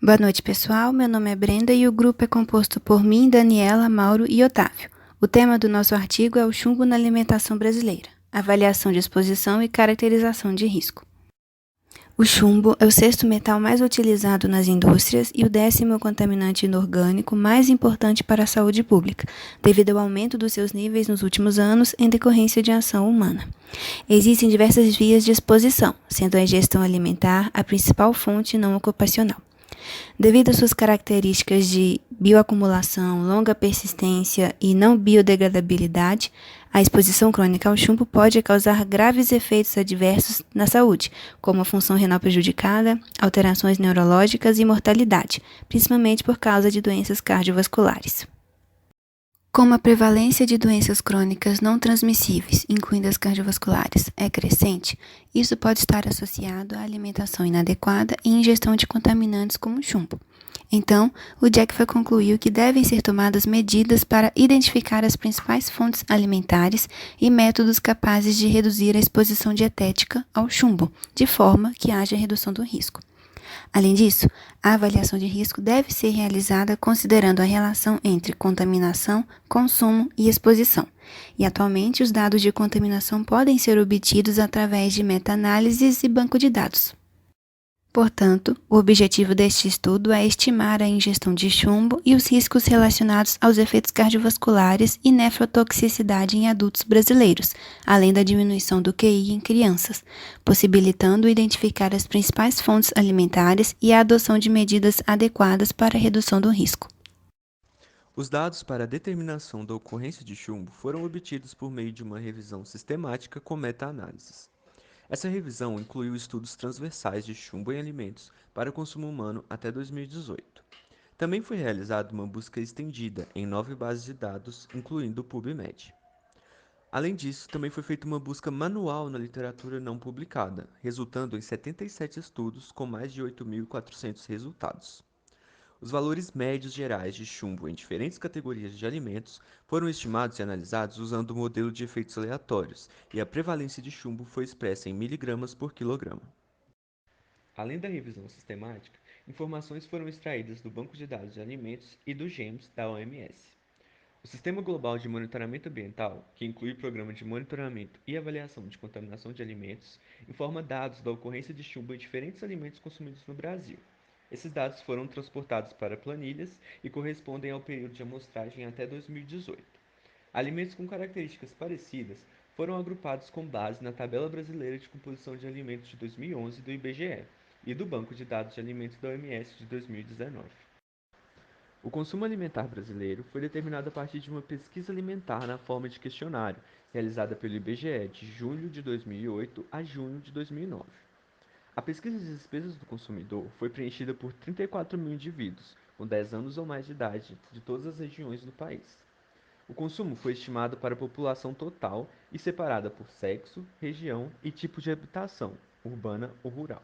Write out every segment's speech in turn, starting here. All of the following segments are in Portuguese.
Boa noite, pessoal. Meu nome é Brenda e o grupo é composto por mim, Daniela, Mauro e Otávio. O tema do nosso artigo é o chumbo na alimentação brasileira, avaliação de exposição e caracterização de risco. O chumbo é o sexto metal mais utilizado nas indústrias e o 10º contaminante inorgânico mais importante para a saúde pública, devido ao aumento dos seus níveis nos últimos anos em decorrência de ação humana. Existem diversas vias de exposição, sendo a ingestão alimentar a principal fonte não ocupacional. Devido às suas características de bioacumulação, longa persistência e não biodegradabilidade, a exposição crônica ao chumbo pode causar graves efeitos adversos na saúde, como a função renal prejudicada, alterações neurológicas e mortalidade, principalmente por causa de doenças cardiovasculares. Como a prevalência de doenças crônicas não transmissíveis, incluindo as cardiovasculares, é crescente, isso pode estar associado à alimentação inadequada e ingestão de contaminantes como chumbo. Então, o JECFA concluiu que devem ser tomadas medidas para identificar as principais fontes alimentares e métodos capazes de reduzir a exposição dietética ao chumbo, de forma que haja redução do risco. Além disso, a avaliação de risco deve ser realizada considerando a relação entre contaminação, consumo e exposição. E atualmente os dados de contaminação podem ser obtidos através de meta-análises e banco de dados. Portanto, o objetivo deste estudo é estimar a ingestão de chumbo e os riscos relacionados aos efeitos cardiovasculares e nefrotoxicidade em adultos brasileiros, além da diminuição do QI em crianças, possibilitando identificar as principais fontes alimentares e a adoção de medidas adequadas para a redução do risco. Os dados para a determinação da ocorrência de chumbo foram obtidos por meio de uma revisão sistemática com meta-análises. Essa revisão incluiu estudos transversais de chumbo em alimentos para consumo humano até 2018. Também foi realizada uma busca estendida em 9 bases de dados, incluindo o PubMed. Além disso, também foi feita uma busca manual na literatura não publicada, resultando em 77 estudos com mais de 8.400 resultados. Os valores médios gerais de chumbo em diferentes categorias de alimentos foram estimados e analisados usando o modelo de efeitos aleatórios, e a prevalência de chumbo foi expressa em miligramas por quilograma. Além da revisão sistemática, informações foram extraídas do Banco de Dados de Alimentos e do GEMS da OMS. O Sistema Global de Monitoramento Ambiental, que inclui o Programa de Monitoramento e Avaliação de Contaminação de Alimentos, informa dados da ocorrência de chumbo em diferentes alimentos consumidos no Brasil. Esses dados foram transportados para planilhas e correspondem ao período de amostragem até 2018. Alimentos com características parecidas foram agrupados com base na Tabela Brasileira de Composição de Alimentos de 2011 do IBGE e do Banco de Dados de Alimentos da OMS de 2019. O consumo alimentar brasileiro foi determinado a partir de uma pesquisa alimentar na forma de questionário, realizada pelo IBGE de julho de 2008 a junho de 2009. A pesquisa de despesas do consumidor foi preenchida por 34 mil indivíduos, com 10 anos ou mais de idade, de todas as regiões do país. O consumo foi estimado para a população total e separada por sexo, região e tipo de habitação, urbana ou rural.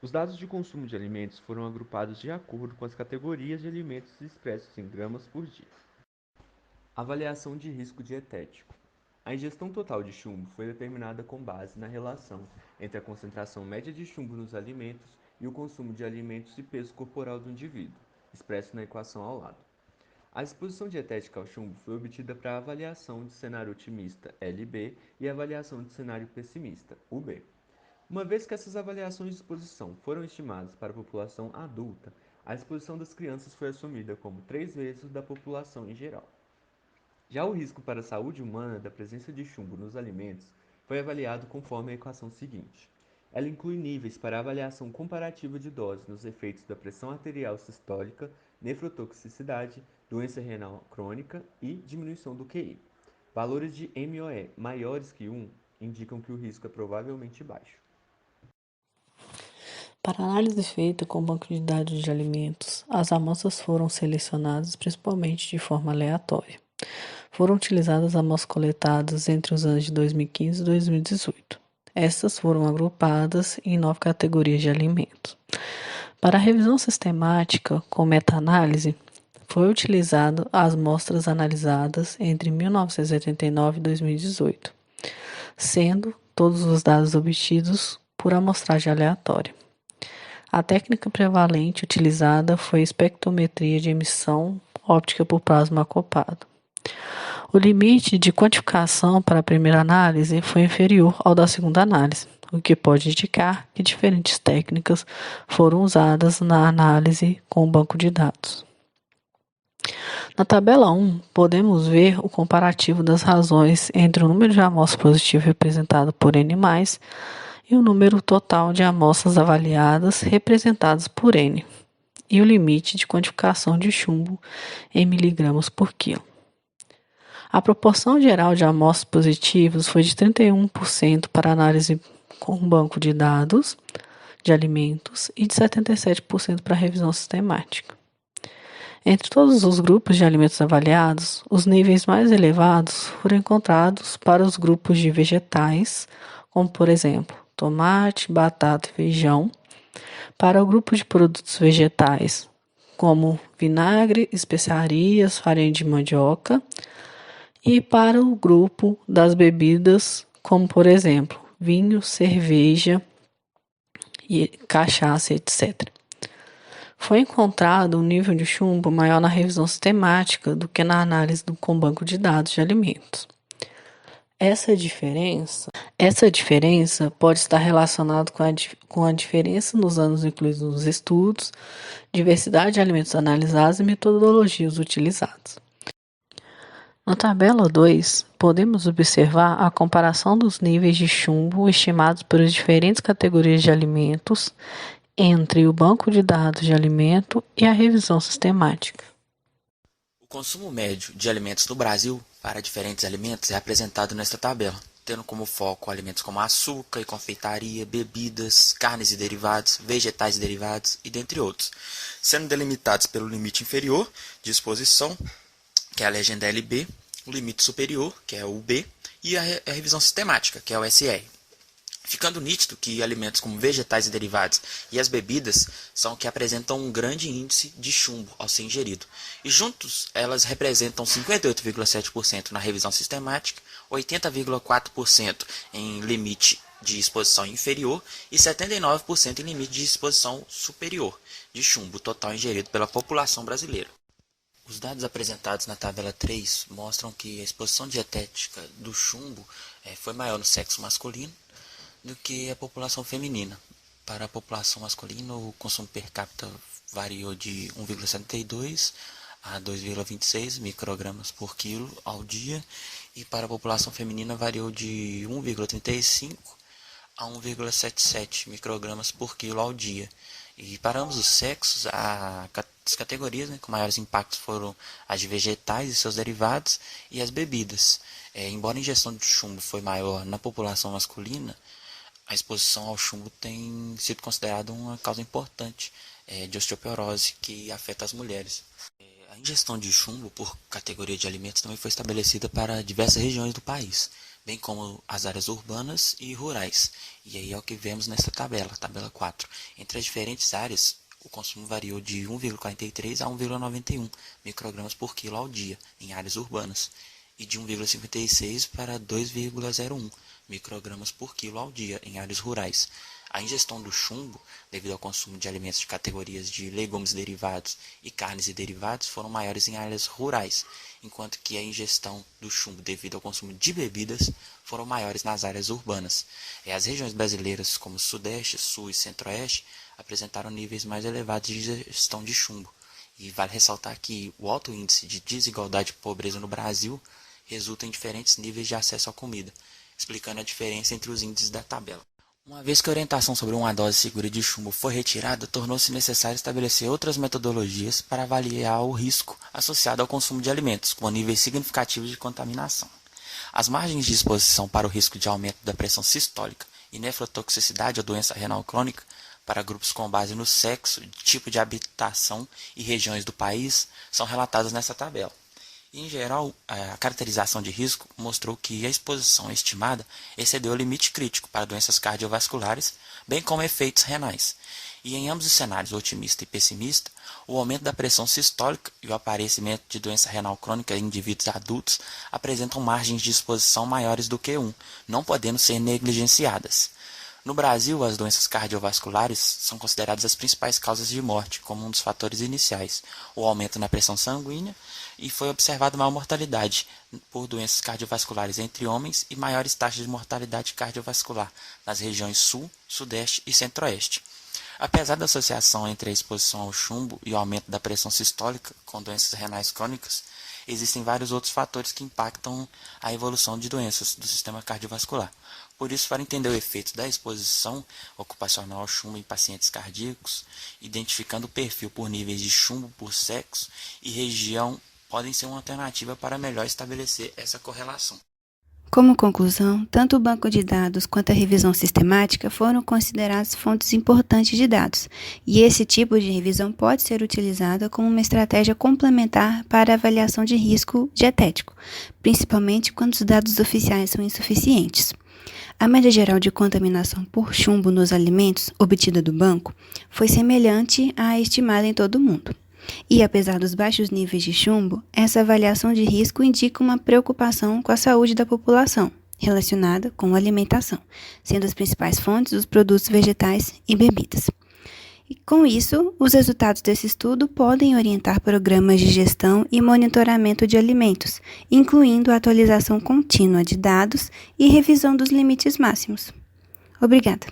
Os dados de consumo de alimentos foram agrupados de acordo com as categorias de alimentos expressos em gramas por dia. Avaliação de risco dietético. A ingestão total de chumbo foi determinada com base na relação entre a concentração média de chumbo nos alimentos e o consumo de alimentos e peso corporal do indivíduo, expresso na equação ao lado. A exposição dietética ao chumbo foi obtida para a avaliação de cenário otimista, LB, e a avaliação de cenário pessimista, UB. Uma vez que essas avaliações de exposição foram estimadas para a população adulta, a exposição das crianças foi assumida como 3 vezes o da população em geral. Já o risco para a saúde humana da presença de chumbo nos alimentos foi avaliado conforme a equação seguinte. Ela inclui níveis para avaliação comparativa de doses nos efeitos da pressão arterial sistólica, nefrotoxicidade, doença renal crônica e diminuição do QI. Valores de MOE maiores que 1 indicam que o risco é provavelmente baixo. Para a análise feita com o banco de dados de alimentos, as amostras foram selecionadas principalmente de forma aleatória. Foram utilizadas amostras coletadas entre os anos de 2015 e 2018. Estas foram agrupadas em 9 categorias de alimentos. Para a revisão sistemática com meta-análise, foi utilizado as amostras analisadas entre 1989 e 2018, sendo todos os dados obtidos por amostragem aleatória. A técnica prevalente utilizada foi a espectrometria de emissão óptica por plasma acoplado. O limite de quantificação para a primeira análise foi inferior ao da segunda análise, o que pode indicar que diferentes técnicas foram usadas na análise com o banco de dados. Na tabela 1, podemos ver o comparativo das razões entre o número de amostras positivas representado por N+, e o número total de amostras avaliadas representadas por N, e o limite de quantificação de chumbo em miligramas por quilo. A proporção geral de amostras positivas foi de 31% para análise com banco de dados de alimentos e de 77% para revisão sistemática. Entre todos os grupos de alimentos avaliados, os níveis mais elevados foram encontrados para os grupos de vegetais, como por exemplo, tomate, batata e feijão, para o grupo de produtos vegetais, como vinagre, especiarias, farinha de mandioca, e para o grupo das bebidas, como por exemplo, vinho, cerveja, e cachaça, etc. Foi encontrado um nível de chumbo maior na revisão sistemática do que na análise com banco de dados de alimentos. Essa diferença pode estar relacionada com a diferença nos anos incluídos nos estudos, diversidade de alimentos analisados e metodologias utilizadas. Na tabela 2, podemos observar a comparação dos níveis de chumbo estimados pelas diferentes categorias de alimentos entre o banco de dados de alimento e a revisão sistemática. O consumo médio de alimentos no Brasil para diferentes alimentos é apresentado nesta tabela, tendo como foco alimentos como açúcar e confeitaria, bebidas, carnes e derivados, vegetais e derivados e dentre outros, sendo delimitados pelo limite inferior de exposição, que é a legenda LB, o limite superior, que é o UB, e a revisão sistemática, que é o SR. Ficando nítido que alimentos como vegetais e derivados e as bebidas são que apresentam um grande índice de chumbo ao ser ingerido. E juntos, elas representam 58,7% na revisão sistemática, 80,4% em limite de exposição inferior e 79% em limite de exposição superior de chumbo total ingerido pela população brasileira. Os dados apresentados na tabela 3 mostram que a exposição dietética do chumbo foi maior no sexo masculino do que a população feminina. Para a população masculina, o consumo per capita variou de 1,72 a 2,26 microgramas por quilo ao dia, e para a população feminina variou de 1,35 a 1,77 microgramas por quilo ao dia. E para ambos os sexos, as categorias com maiores impactos foram as de vegetais e seus derivados e as bebidas. Embora a ingestão de chumbo foi maior na população masculina, a exposição ao chumbo tem sido considerada uma causa importante de osteoporose que afeta as mulheres. A ingestão de chumbo por categoria de alimentos também foi estabelecida para diversas regiões do país, bem como as áreas urbanas e rurais. E aí é o que vemos nessa tabela 4. Entre as diferentes áreas, o consumo variou de 1,43 a 1,91 microgramas por quilo ao dia em áreas urbanas e de 1,56 para 2,01 microgramas por quilo ao dia em áreas rurais. A ingestão do chumbo, devido ao consumo de alimentos de categorias de legumes derivados e carnes e derivados, foram maiores em áreas rurais, enquanto que a ingestão do chumbo, devido ao consumo de bebidas, foram maiores nas áreas urbanas. As regiões brasileiras, como Sudeste, Sul e Centro-Oeste, apresentaram níveis mais elevados de ingestão de chumbo. E vale ressaltar que o alto índice de desigualdade e pobreza no Brasil resulta em diferentes níveis de acesso à comida, explicando a diferença entre os índices da tabela. Uma vez que a orientação sobre uma dose segura de chumbo foi retirada, tornou-se necessário estabelecer outras metodologias para avaliar o risco associado ao consumo de alimentos com níveis significativos de contaminação. As margens de exposição para o risco de aumento da pressão sistólica e nefrotoxicidade ou doença renal crônica para grupos com base no sexo, tipo de habitação e regiões do país são relatadas nessa tabela. Em geral, a caracterização de risco mostrou que a exposição estimada excedeu o limite crítico para doenças cardiovasculares, bem como efeitos renais. E em ambos os cenários, otimista e pessimista, o aumento da pressão sistólica e o aparecimento de doença renal crônica em indivíduos adultos apresentam margens de exposição maiores do que 1, não podendo ser negligenciadas. No Brasil, as doenças cardiovasculares são consideradas as principais causas de morte, como um dos fatores iniciais, o aumento na pressão sanguínea, e foi observada maior mortalidade por doenças cardiovasculares entre homens e maiores taxas de mortalidade cardiovascular nas regiões Sul, Sudeste e Centro-Oeste. Apesar da associação entre a exposição ao chumbo e o aumento da pressão sistólica com doenças renais crônicas, existem vários outros fatores que impactam a evolução de doenças do sistema cardiovascular. Por isso, para entender o efeito da exposição ocupacional ao chumbo em pacientes cardíacos, identificando o perfil por níveis de chumbo por sexo e região, podem ser uma alternativa para melhor estabelecer essa correlação. Como conclusão, tanto o banco de dados quanto a revisão sistemática foram considerados fontes importantes de dados, e esse tipo de revisão pode ser utilizada como uma estratégia complementar para a avaliação de risco dietético, principalmente quando os dados oficiais são insuficientes. A média geral de contaminação por chumbo nos alimentos obtida do banco foi semelhante à estimada em todo o mundo. E, apesar dos baixos níveis de chumbo, essa avaliação de risco indica uma preocupação com a saúde da população, relacionada com a alimentação, sendo as principais fontes os produtos vegetais e bebidas. E, com isso, os resultados desse estudo podem orientar programas de gestão e monitoramento de alimentos, incluindo a atualização contínua de dados e revisão dos limites máximos. Obrigada.